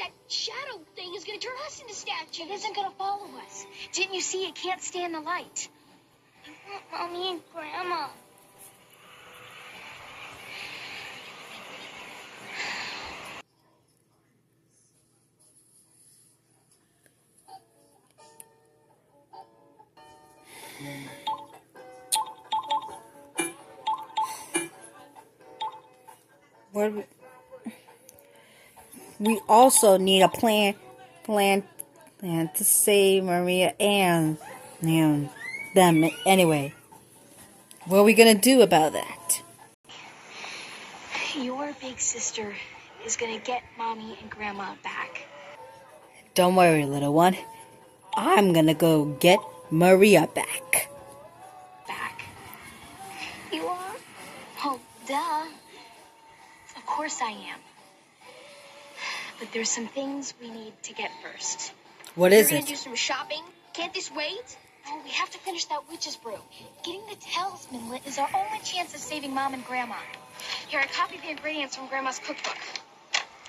that shadow thing is gonna turn us into statues. It isn't gonna follow us. Didn't you see it can't stand the light? I want Mommy and Grandma. We also need a plan to save Maria and them anyway. What are we gonna do about that? Your big sister is gonna get Mommy and Grandma back. Don't worry, little one. I'm gonna go get Maria back. You are? Oh, duh. Of course I am. But there's some things we need to get first. What is We're it? gonna do some shopping. Can't this wait? Oh, we have to finish that witch's brew. Getting the talisman lit is our only chance of saving Mom and Grandma. Here, I copied the ingredients from Grandma's cookbook.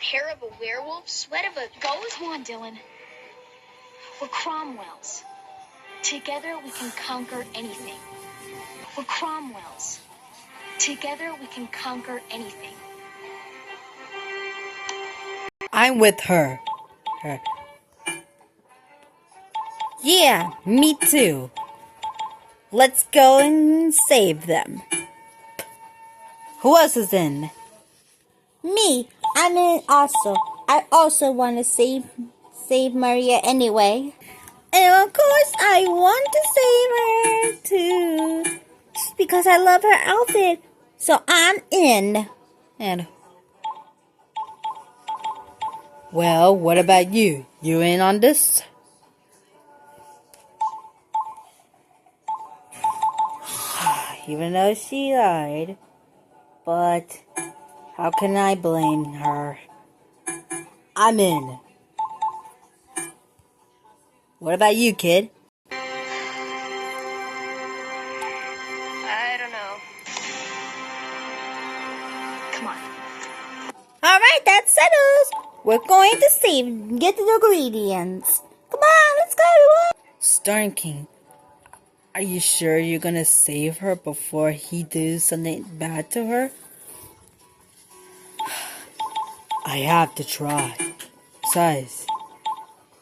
Hair of a werewolf, sweat of a ghost. Come on, Dylan. We're Cromwells. Together we can conquer anything. We're Cromwells. Together we can conquer anything. I'm with her. Yeah, me too. Let's go and save them. Who else is in? Me. I'm in also. I also want to save Maria anyway. And of course, I want to save her too. Just because I love her outfit. So I'm in. And well, what about you? You in on this? Even though she lied. But how can I blame her? I'm in. What about you, kid? I don't know. Come on. Alright, that settles. We're going to get the ingredients. Come on, let's go, everyone. Storm King, are you sure you're gonna save her before he does something bad to her? I have to try. Besides,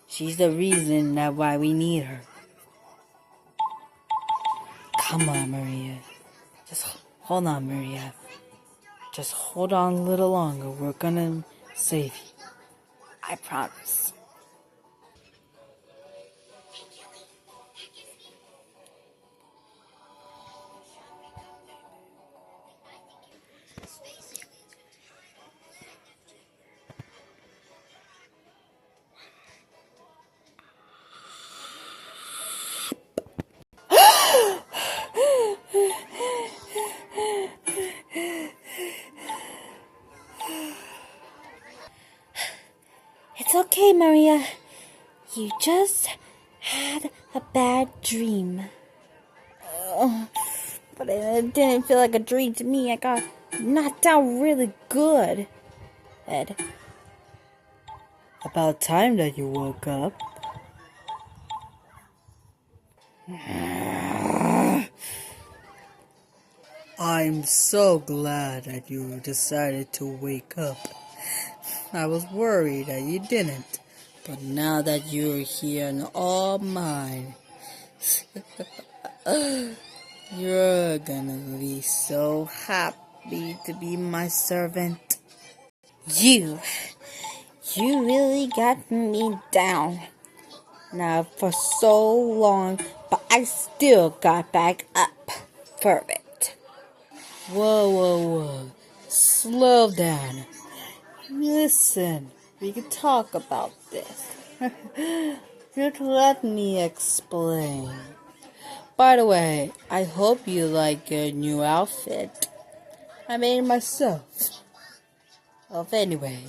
she's the reason why we need her. Come on, Maria. Just hold on, Maria. Just hold on a little longer. We're gonna save you. I promise. It's okay, Maria. You just had a bad dream. But it didn't feel like a dream to me. I got knocked out really good. Ed. About time that you woke up. I'm so glad that you decided to wake up. I was worried that you didn't. But now that you're here and all mine, you're gonna be so happy to be my servant. You really got me down. Now for so long, but I still got back up for it. Whoa. Slow down. Listen, we can talk about this. Just let me explain. By the way, I hope you like your new outfit. I made it myself. Anyway,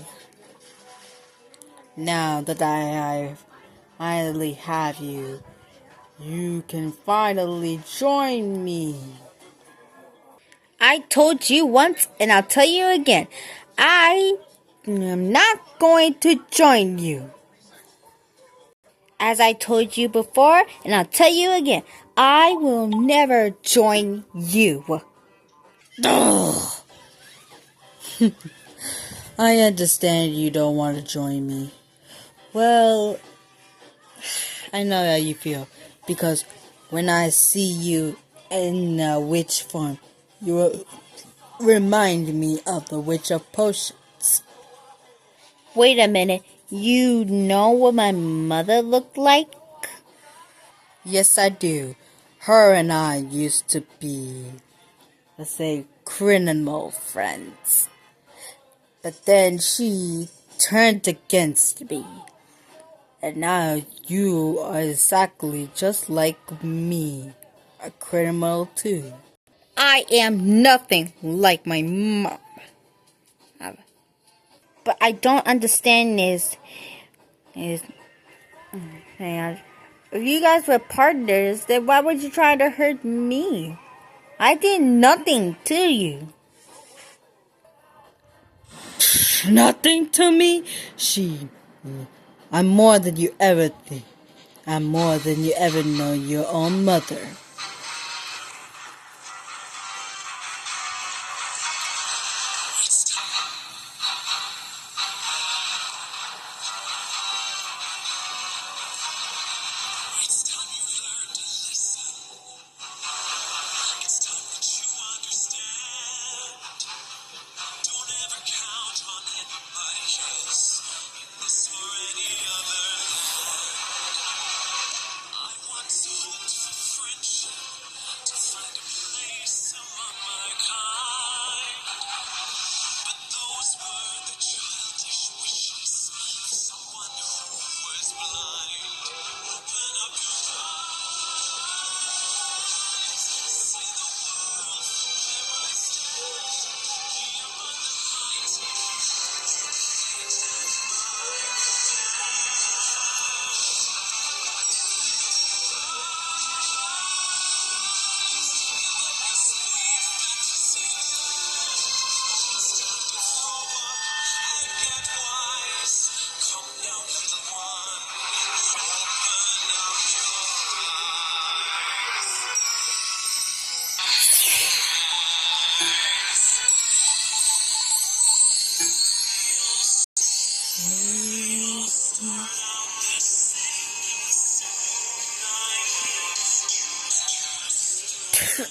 now that I finally have you, you can finally join me. I told you once, and I'll tell you again. I am not going to join you. As I told you before, and I'll tell you again, I will never join you. Ugh. I understand you don't want to join me. Well, I know how you feel, because when I see you in a witch form, you remind me of the Witch of Potions. Wait a minute, you know what my mother looked like? Yes, I do. Her and I used to be, let's say, criminal friends. But then she turned against me. And now you are exactly just like me, a criminal too. I am nothing like my mom. But I don't understand is man, if you guys were partners, then why would you try to hurt me? I did nothing to you. Nothing to me? I'm more than you ever think. I'm more than you ever know your own mother.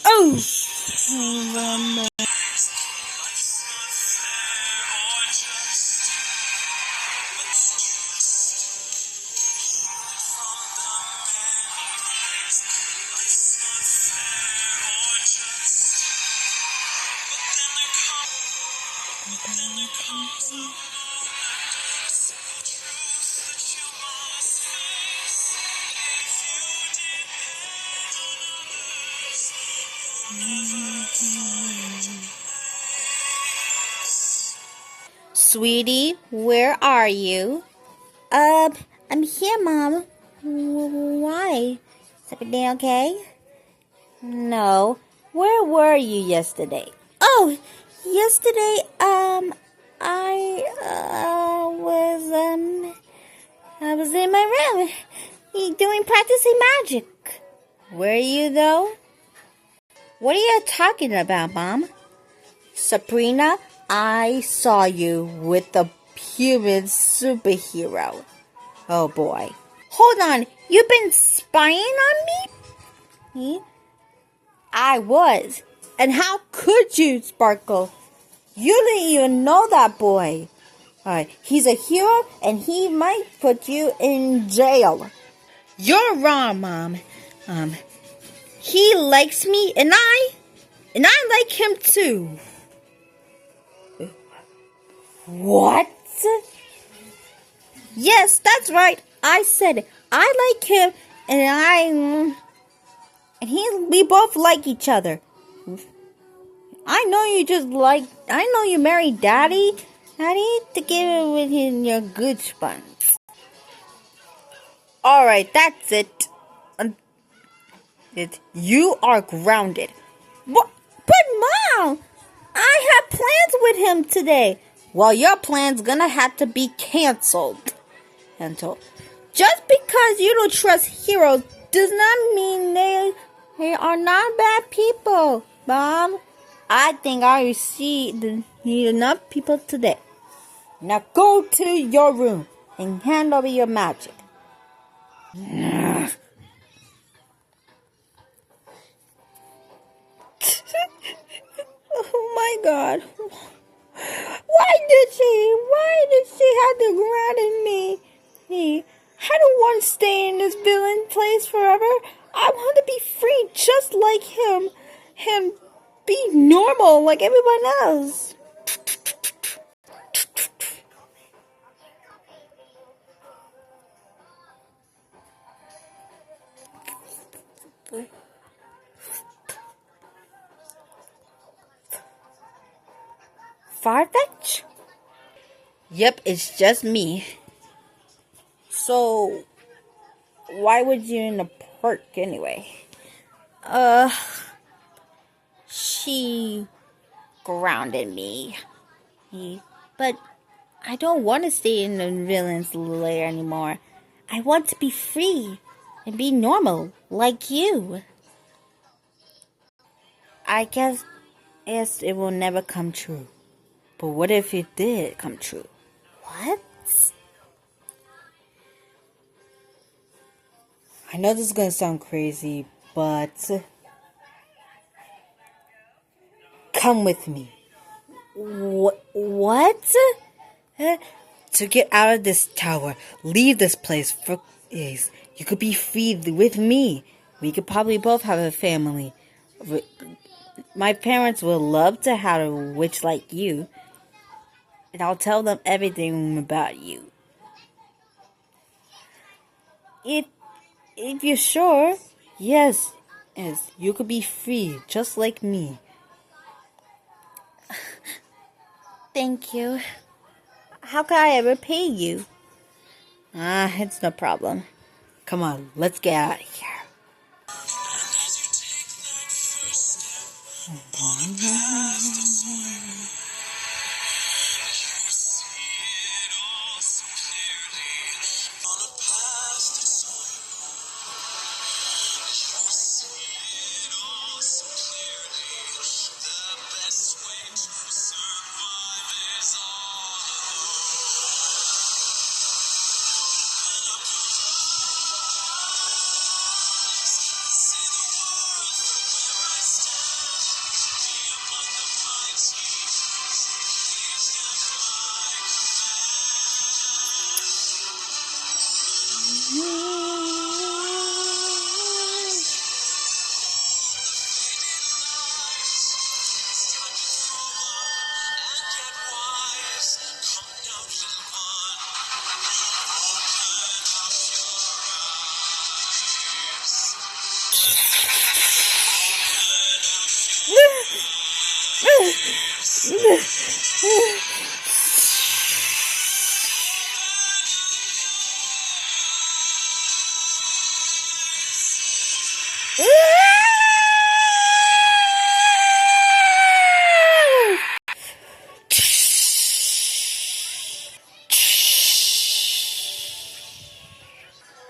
Oh! Sweetie, where are you? I'm here, Mom. Why? Is everything okay? No. Where were you yesterday? Oh, yesterday, I was in my room practicing magic. Were you, though? What are you talking about, Mom? Sabrina, I saw you with a human superhero. Oh, boy. Hold on, you've been spying on me? I was. And how could you, Sparkle? You didn't even know that boy. He's a hero, and he might put you in jail. You're wrong, Mom. He likes me, and I like him too. What? Yes, that's right. I said it. I like him, and we both like each other. I know you married Daddy to get it with your good sponge. Alright, that's it. You are grounded. What? But Mom, I have plans with him today. Well, your plan's gonna have to be canceled. Until just because you don't trust heroes does not mean they are not bad people, Mom. I think I need enough people today. Now go to your room and hand over your magic. Oh my God. Why did she have to ground me? I don't want to stay in this villain place forever. I want to be free just like him and be normal like everyone else. Farfetch? Yep, it's just me. So, why would you in the park anyway? She grounded me. But I don't want to stay in the villain's lair anymore. I want to be free and be normal like you. I guess it will never come true. But what if it did come true? What? I know this is going to sound crazy, but come with me. What? To get out of this tower, leave this place for days. You could be free with me. We could probably both have a family. My parents would love to have a witch like you. And I'll tell them everything about you. If you're sure, yes, you could be free, just like me. Thank you. How could I ever pay you? It's no problem. Come on, let's get out of here.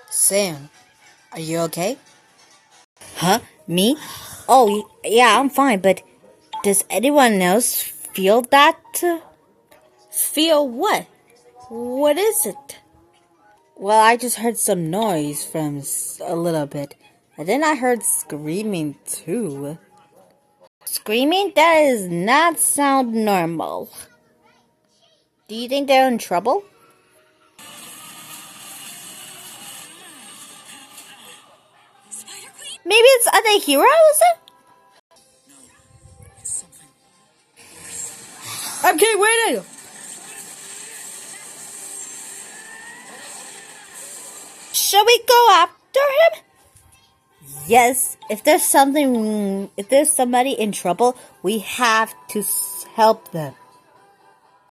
Sam, are you okay? Huh? Me? Oh, yeah, I'm fine, but does anyone else feel that? Feel what? What is it? Well, I just heard some noise from a little bit. And then I heard screaming too. Screaming? That does not sound normal. Do you think they're in trouble? Maybe it's other heroes? Okay, wait. Shall we go after him? Yes, if there's somebody in trouble, we have to help them.